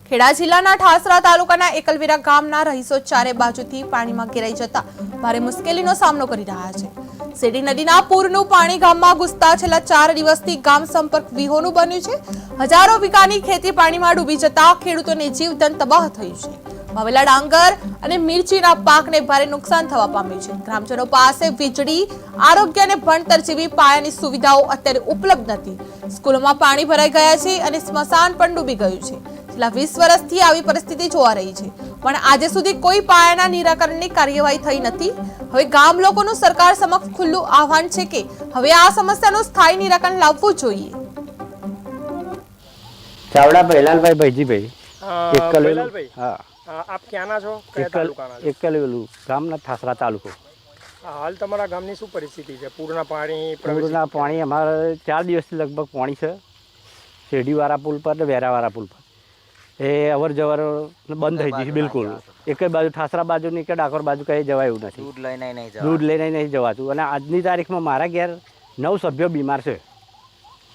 ખેડા જિલ્લાના ઠાસરા તાલુકાના એકલવીરા ગામના રહીશો ચારે બાજુથી પાણીમાં ઘેરાઈ જતા ભારે મુશ્કેલીનો સામનો કરી રહ્યા છે। સેડી નદીના પૂરનું પાણી ગામમાં ઘૂસતા છેલ્લા 4 દિવસથી ગામ સંપર્ક વિહોણું બન્યું છે। હજારો વીઘાની ખેતી પાણીમાં ડૂબી જતા ખેડૂતોને જીવધન તબાહ થયું છે। વાવેલા ડાંગર અને મિર્ચીના પાકને ભારે નુકસાન થવા પામ્યું છે। ગ્રામજનો પાસે વીજળી, આરોગ્ય અને ભણતર જેવી પાયાની સુવિધાઓ અત્યારે ઉપલબ્ધ નથી। સ્કૂલોમાં પાણી ભરાઈ ગયા છે અને સ્મશાન પણ ડૂબી ગયું છે। છેલ્લા 20 વર્ષથી આવી પરિસ્થિતિ જોવા રહી છે, પણ આજે સુધી કોઈ પાયાના નિરાકરણની કાર્યવાહી થઈ નથી। હવે ગામ લોકોનું સરકાર સમક્ષ ખુલ્લું આહવાન છે કે હવે આ સમસ્યાનું સ્થાયી નિરાકરણ લાવવું જોઈએ। ચાવડા ભૈલાલભાઈ ભાઈજીભાઈ ભૈલાલભાઈ, હા, આપ ક્યાંના છો? કયા તાલુકાના છો? એકલેલું ગામના ઠાસરા તાલુકો। હાલ તમારા ગામની શું પરિસ્થિતિ છે? પૂરના પાણી પૂરના પાણી અમારે 4 દિવસથી લગભગ પાણી છે। શેરડીવાળા પુલ પર ને વેરાવાળા પુલ પર એ અવર જવર બંધ થઈ ગઈ છે બિલકુલ। એક બાજુ ઠાસરા બાજુ ની કે ડાકોર બાજુ કઈ જવાય એવું નથી। દૂધ લઈને નહીં જવાતું। અને આજની તારીખમાં મારા ઘેર 9 સભ્યો બીમાર છે,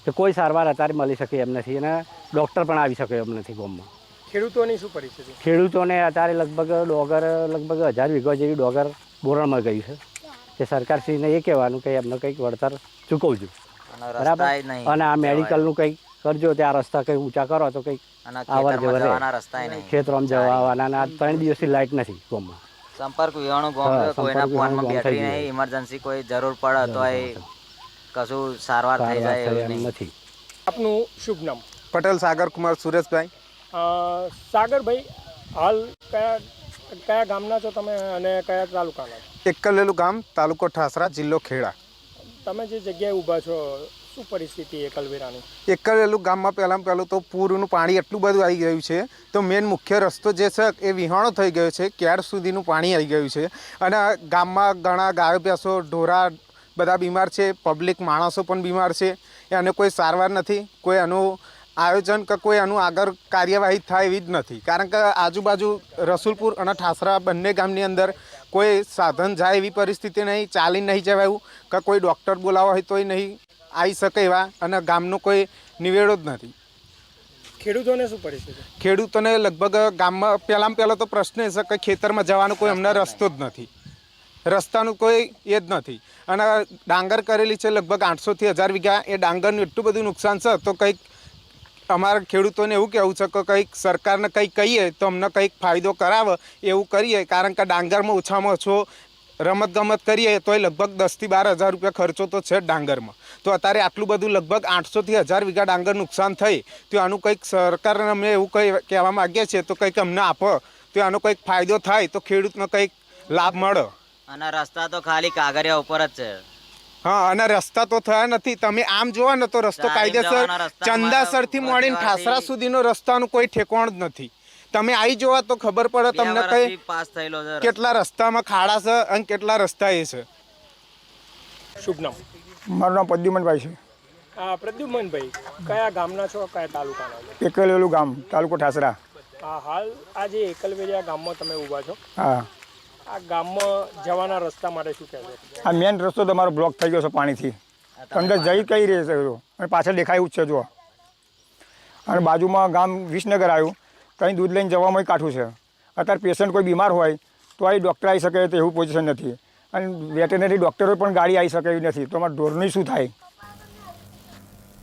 તો કોઈ સારવાર અત્યારે મળી શકે એમ નથી અને ડૉક્ટર પણ આવી શકે એમ નથી ગામમાં। ખેડૂતોની શું પરિસ્થિતિ? ખેડૂતોને અત્યારે લગભગ 1000 વીઘા જેવી ડોગર બોરણમાં ગઈ છે। કે સરકારશ્રીને એ કહેવાનું કે એમને કંઈક વળતર ચૂકવજો, બરાબર। અને આ મેડિકલનું કંઈક કરજો, ત્યાં રસ્તા કંઈક ઊંચા કરો તો કંઈક આવર જવર રહે। ખેતરોમાં જવા આવવાના 3 દિવસથી લાઇટ નથી ગામમાં। સંપર્ક વિહોણું ગામ, કોઈના ફોનમાં બેટરી નહીં, ઇમરજન્સી કોઈ જરૂર પડે તો એ કશું સારવાર થઈ જાય એવું નથી। આપનું શુભ નામ? પટેલ સાગર કુમાર સુરેશભાઈ। સાગરભાઈ, હાલ કયા ગામના છો તમે અને કયા તાલુકાના છો? એકલેલું ગામ, તાલુકો ઠાસરા, જિલ્લો ખેડા। તમે જે જગ્યાએ ઊભા છો શું પરિસ્થિતિ એકલવીરાની? એકલેલું ગામમાં પહેલું તો પૂરનું પાણી એટલું બધું આવી ગયું છે, તો મેન મુખ્ય રસ્તો જે છે એ વિહાણો થઈ ગયો છે। ક્યાર સુધીનું પાણી આવી ગયું છે અને ગામમાં ઘણા ગાયો ભેંસો ઢોરા બધા બીમાર છે, પબ્લિક માણસો પણ બીમાર છે। અને કોઈ સારવાર નથી, કોઈ આનું આયોજન કે કોઈ આનું આગળ કાર્યવાહી થાય એવી જ નથી। કારણ કે આજુબાજુ રસુલપુર અને ઠાસરા બંને ગામની અંદર કોઈ સાધન જાય એવી પરિસ્થિતિ નહીં, ચાલીને નહીં જવાયું કે કોઈ ડૉક્ટર બોલાવવા હોય તોય નહીં આવી શકે એવા, અને ગામનો કોઈ નિવેડો જ નથી। ખેડૂતોને શું પરિસ્થિતિ? ખેડૂતોને લગભગ ગામમાં પહેલો તો પ્રશ્ન એ છે કે ખેતરમાં જવાનો કોઈ અમને રસ્તો જ નથી, રસ્તાનું કોઈ એ જ નથી। અને ડાંગર કરેલી છે લગભગ 800 થી 1000 વીઘા, એ ડાંગરનું એટલું બધું નુકસાન છે, તો કંઈક અમારા ખેડૂતોને એવું કહેવું છે કે કંઈક સરકારને કંઈક કહીએ તો અમને કંઈક ફાયદો કરાવે એવું કરીએ। કારણ કે ડાંગરમાં ઓછામાં ઓછો રમતગમત કરીએ તોય લગભગ 10 થી 12 હજાર રૂપિયા ખર્ચો તો છે ડાંગરમાં। તો અત્યારે આટલું બધું લગભગ 800 થી 1000 વીઘા ડાંગર નુકસાન થઈ, તો આનું કંઈક સરકારને અમે એવું કહેવા માગીએ છીએ તો કંઈક અમને આપો, તો આનો કંઈક ફાયદો થાય, તો ખેડૂતને કંઈક લાભ મળે। અને રસ્તા તો ખાલી કાગળિયા ઉપર જ છે। હા, અને રસ્તા તો થયા નથી। તમે આમ જોવો ને તો રસ્તો કાયદેસર ચંદાસરથી મોડીને ઠાસરા સુધીનો રસ્તાનું કોઈ ઠેકાણ જ નથી। તમે આવી જોવા તો ખબર પડે તમને કઈ પાસ થયેલો છે, કેટલા રસ્તામાં ખાડા છે અને કેટલા રસ્તા એ છે। શુભ નામ? મારું નામ પ્રદ્યુમનભાઈ છે। પ્રદ્યુમનભાઈ, કયા ગામના છો, કયા તાલુકાના છો? એકલેલું ગામ, તાલુકો ઠાસરા। હાલ આ જે એકલવીરા ગામમાં તમે ઊભા છો, હા, આ ગામમાં જવાના રસ્તા માટે શું કહેશો? આ મેન રસ્તો તમારો બ્લોક થઈ ગયો છે પાણીથી, અંદર જઈ કઈ રહે છે અને પાછળ દેખાય જ છે જો। અને બાજુમાં ગામ વિસનગર આવ્યું, કંઈ દૂધ લઈને જવામાં કાઠું છે। અત્યારે પેશન્ટ કોઈ બીમાર હોય તો અહીં ડૉક્ટર આવી શકે તો એવું પોઝિશન નથી, અને વેટેનરી ડૉક્ટરો પણ ગાડી આવી શકે એવી નથી, તો અમારા ઢોરની શું થાય?